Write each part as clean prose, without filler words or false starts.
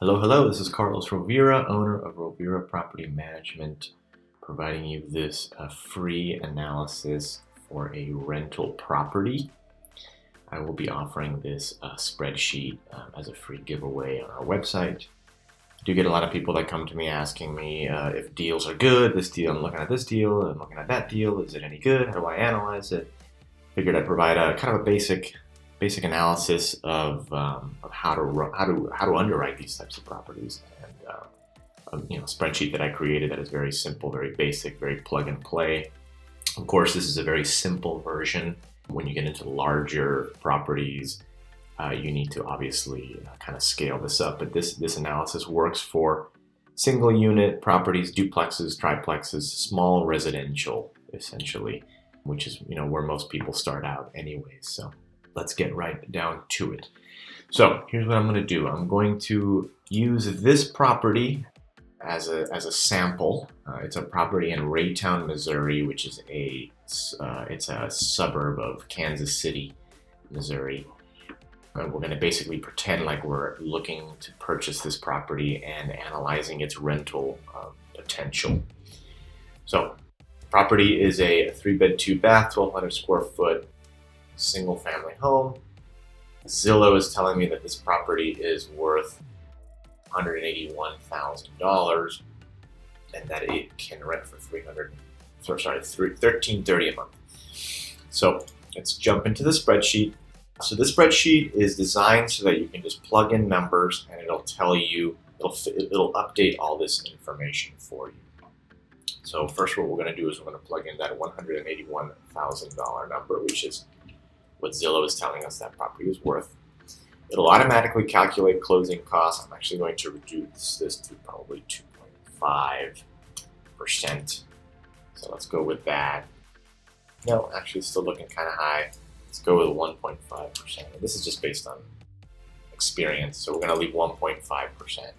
Hello. This is Carlos Rovira, owner of Rovira Property Management, providing you this free analysis for a rental property. I will be offering this spreadsheet as a free giveaway on our website. I do get a lot of people that come to me asking me if deals are good. This deal, I'm looking at this deal, I'm looking at that deal. Is it any good? How do I analyze it? Figured I'd provide a kind of a basic analysis of how to underwrite these types of properties, and a spreadsheet that I created that is very simple, very basic, very plug and play. Of course, this is a very simple version. When you get into larger properties, you need to obviously kind of scale this up. But this analysis works for single unit properties, duplexes, triplexes, small residential, essentially, which is where most people start out anyways. So let's get right down to it. So here's what I'm going to do. I'm going to use this property as a sample. It's a property in Raytown, Missouri, which is it's a suburb of Kansas City, Missouri. And we're going to basically pretend like we're looking to purchase this property and analyzing its rental potential. So property is a 3-bed, 2-bath, 1,200 square foot single family home. Zillow is telling me that this property is worth $181,000 and that it can rent for $1,330 a month. So let's jump into the spreadsheet. So this spreadsheet is designed so that you can just plug in numbers and it'll tell you, it'll update all this information for you. So first what we're going to do is we're going to plug in that $181,000 number, which is what Zillow is telling us that property is worth. It'll automatically calculate closing costs. I'm actually going to reduce this to probably 2.5%. So let's go with that. No, actually still looking kind of high. Let's go with 1.5%. This is just based on experience. So we're going to leave 1.5% in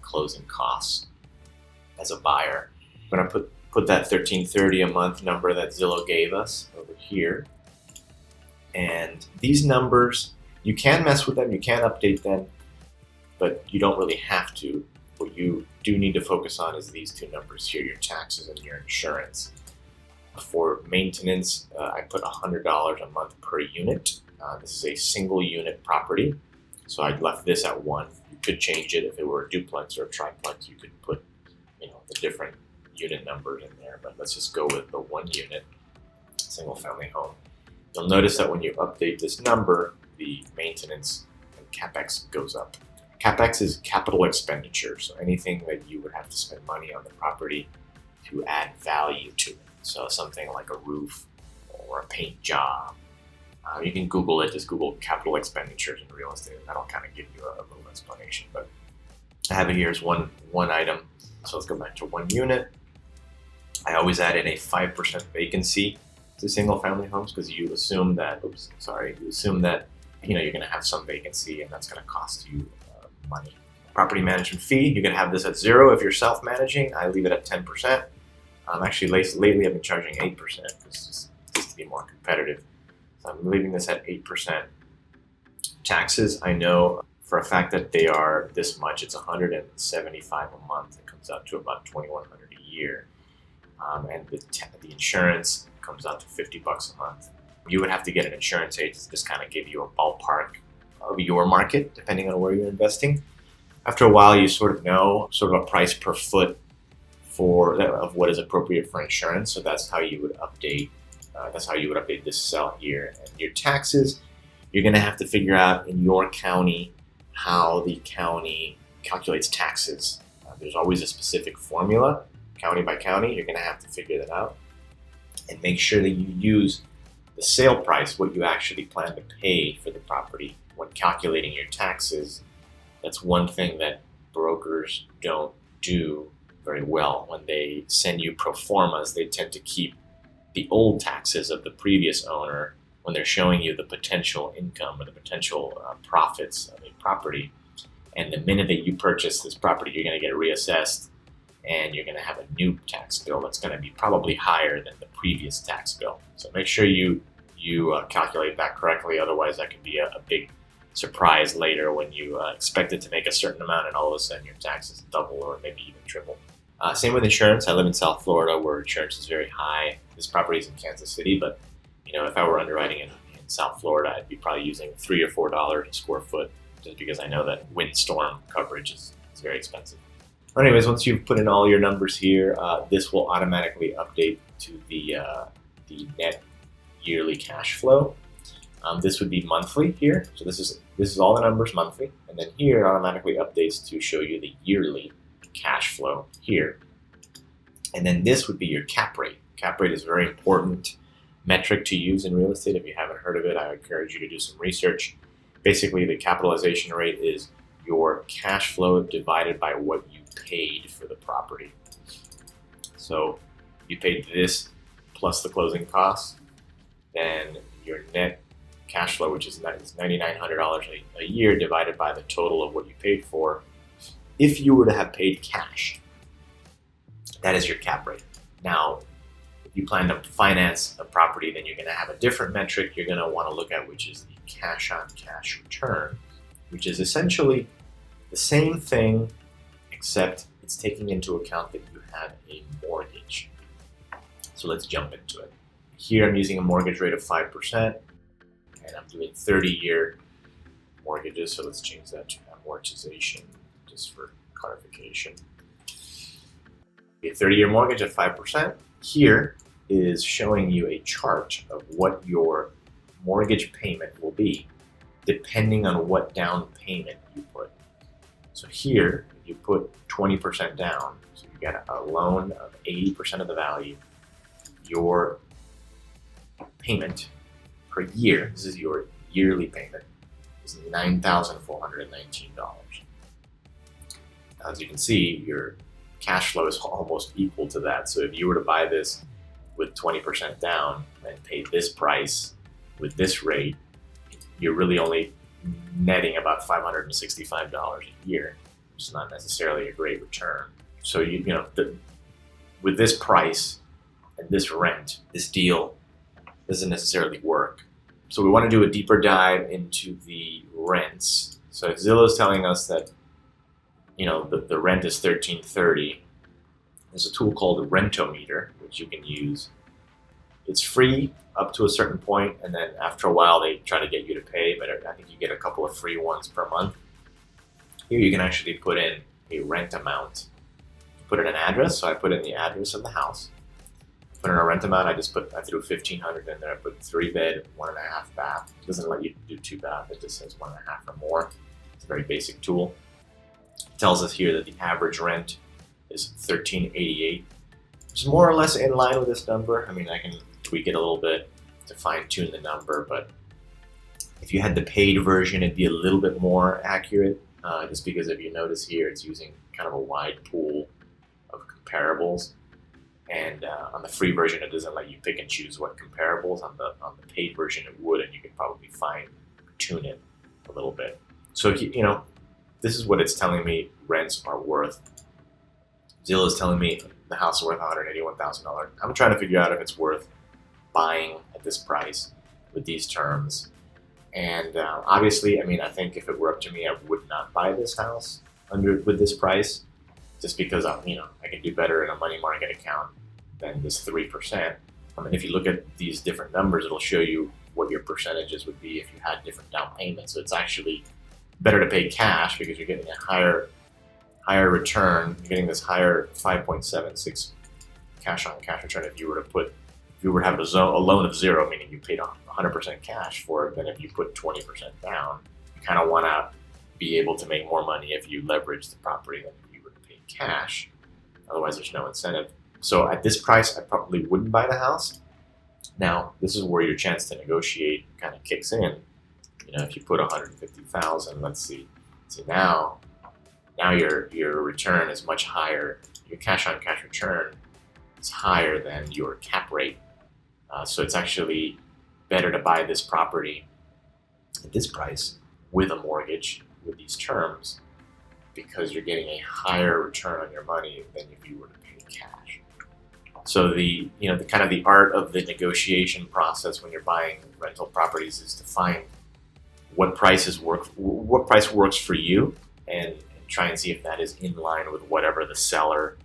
closing costs as a buyer. I'm going to put that $1,330 a month number that Zillow gave us over here. And these numbers, you can mess with them, you can update them, but you don't really have to. What you do need to focus on is these two numbers here, your taxes and your insurance. For maintenance, I put $100 a month per unit. This is a single unit property, so I left this at 1. You could change it if it were a duplex or a triplex. You could put the different unit numbers in there, but let's just go with the 1 unit single family home. You'll notice that when you update this number, the maintenance and CapEx goes up. CapEx is capital expenditure, so anything that you would have to spend money on the property to add value to it. So something like a roof or a paint job. You can Google it, just Google capital expenditures in real estate, and that'll kind of give you a little explanation. But I have it here as one item. So let's go back to 1 unit. I always add in a 5% vacancy to single family homes because you assume that, you're going to have some vacancy and that's going to cost you money. Property management fee, you can have this at 0 if you're self-managing. I leave it at 10%. Actually, lately I've been charging 8% just to be more competitive. So I'm leaving this at 8%. Taxes, I know for a fact that they are this much. It's $175 a month. It comes out to about $2,100 a year. And the insurance comes out to $50 a month. You would have to get an insurance agent to just kind of give you a ballpark of your market, depending on where you're investing. After a while, you sort of know sort of a price per foot of what is appropriate for insurance. So that's how you would update. This cell here. And your taxes, you're going to have to figure out in your county how the county calculates taxes. There's always a specific formula, county by county. You're going to have to figure that out and make sure that you use the sale price, what you actually plan to pay for the property when calculating your taxes. That's one thing that brokers don't do very well. When they send you pro formas, they tend to keep the old taxes of the previous owner when they're showing you the potential income or the potential profits of a property. And the minute that you purchase this property, you're going to get reassessed and you're going to have a new tax bill that's going to be probably higher than the previous tax bill. So make sure you calculate that correctly. Otherwise, that can be a big surprise later when you expected to make a certain amount and all of a sudden your taxes double or maybe even triple. Same with insurance. I live in South Florida where insurance is very high. This property is in Kansas City, but if I were underwriting in South Florida, I'd be probably using $3 or $4 a square foot just because I know that windstorm coverage is very expensive. Anyways, once you've put in all your numbers here, this will automatically update to the net yearly cash flow. This would be monthly here. So this is all the numbers monthly, and then here automatically updates to show you the yearly cash flow here. And then this would be your cap rate. Cap rate is a very important metric to use in real estate. If you haven't heard of it, I encourage you to do some research. Basically, the capitalization rate is your cash flow divided by what you paid for the property. So you paid this plus the closing costs, then your net cash flow, which is $9,900 a year, divided by the total of what you paid for. If you were to have paid cash, that is your cap rate. Now, if you plan to finance a property, then you're going to have a different metric you're going to want to look at, which is the cash on cash return, which is essentially the same thing, except it's taking into account that you have a mortgage. So let's jump into it. Here I'm using a mortgage rate of 5%, and I'm doing 30-year mortgages, so let's change that to amortization just for clarification. A 30-year mortgage at 5%. Here is showing you a chart of what your mortgage payment will be depending on what down payment you put. So here, you put 20% down, so you get a loan of 80% of the value. Your payment per year, this is your yearly payment, is $9,419. As you can see, your cash flow is almost equal to that. So if you were to buy this with 20% down and pay this price with this rate, you're really only netting about $565 a year, which is not necessarily a great return. So with this price and this rent, this deal doesn't necessarily work. So we want to do a deeper dive into the rents. So if Zillow is telling us that the rent is $1,330, there's a tool called a Rentometer, which you can use. It's free up to a certain point, and then after a while they try to get you to pay, but I think you get a couple of free ones per month. Here you can actually put in a rent amount. Put in an address, so I put in the address of the house. Put in a rent amount, I threw $1,500 in there. I put 3-bed, 1.5 bath. It doesn't let you do 2 bath, it just says 1.5 or more. It's a very basic tool. It tells us here that the average rent is $1,388, which is more or less in line with this number. I mean, I can tweak it a little bit to fine tune the number, but if you had the paid version, it'd be a little bit more accurate, just because if you notice here, it's using kind of a wide pool of comparables. And on the free version, it doesn't let you pick and choose what comparables. On the paid version, it would, and you could probably fine tune it a little bit. So this is what it's telling me rents are worth. Zillow is telling me the house is worth $181,000. I'm trying to figure out if it's worth buying at this price with these terms. And obviously, I think if it were up to me, I would not buy this house with this price, just because I can do better in a money market account than this 3%. If you look at these different numbers, it'll show you what your percentages would be if you had different down payments. So it's actually better to pay cash because you're getting a higher return. You're getting this higher 5.76 cash on cash return if you were to have a loan of 0, meaning you paid 100% cash for it, than if you put 20% down. You kind of want to be able to make more money if you leverage the property than if you were to pay cash. Otherwise, there's no incentive. So at this price, I probably wouldn't buy the house. Now, this is where your chance to negotiate kind of kicks in. If you put $150,000, let's see. Now your return is much higher. Your cash on cash return is higher than your cap rate. So it's actually better to buy this property at this price with a mortgage with these terms, because you're getting a higher return on your money than if you were to pay cash. So the kind of the art of the negotiation process when you're buying rental properties is to find what price works for you, and try and see if that is in line with whatever the seller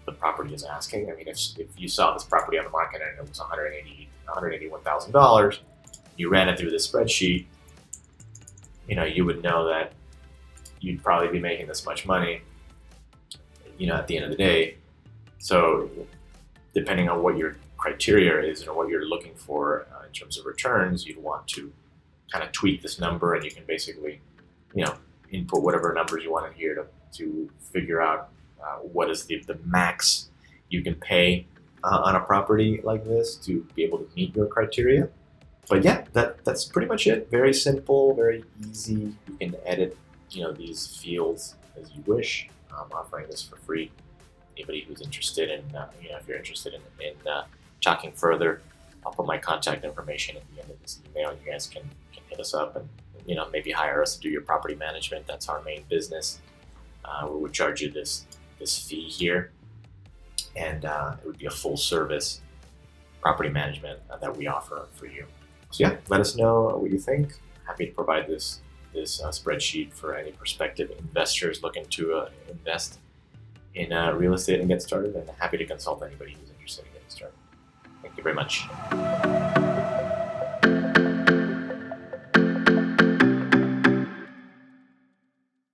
the property is asking. I mean, if you saw this property on the market and it was $181,000, you ran it through this spreadsheet, you would know that you'd probably be making this much money, at the end of the day. So depending on what your criteria is and what you're looking for in terms of returns, you'd want to kind of tweak this number, and you can basically, input whatever numbers you want in here to figure out what is the max you can pay on a property like this to be able to meet your criteria. But yeah, that's pretty much it. Very simple, very easy. You can edit, these fields as you wish. I'm offering this for free. Anybody who's interested in, if you're interested in talking further, I'll put my contact information at the end of this email. You guys can hit us up and, maybe hire us to do your property management. That's our main business. We would charge you this fee here, and it would be a full service property management that we offer for you. So yeah, let us know what you think. Happy to provide this spreadsheet for any prospective investors looking to invest in real estate and get started, and happy to consult anybody who's interested in getting started. Thank you very much.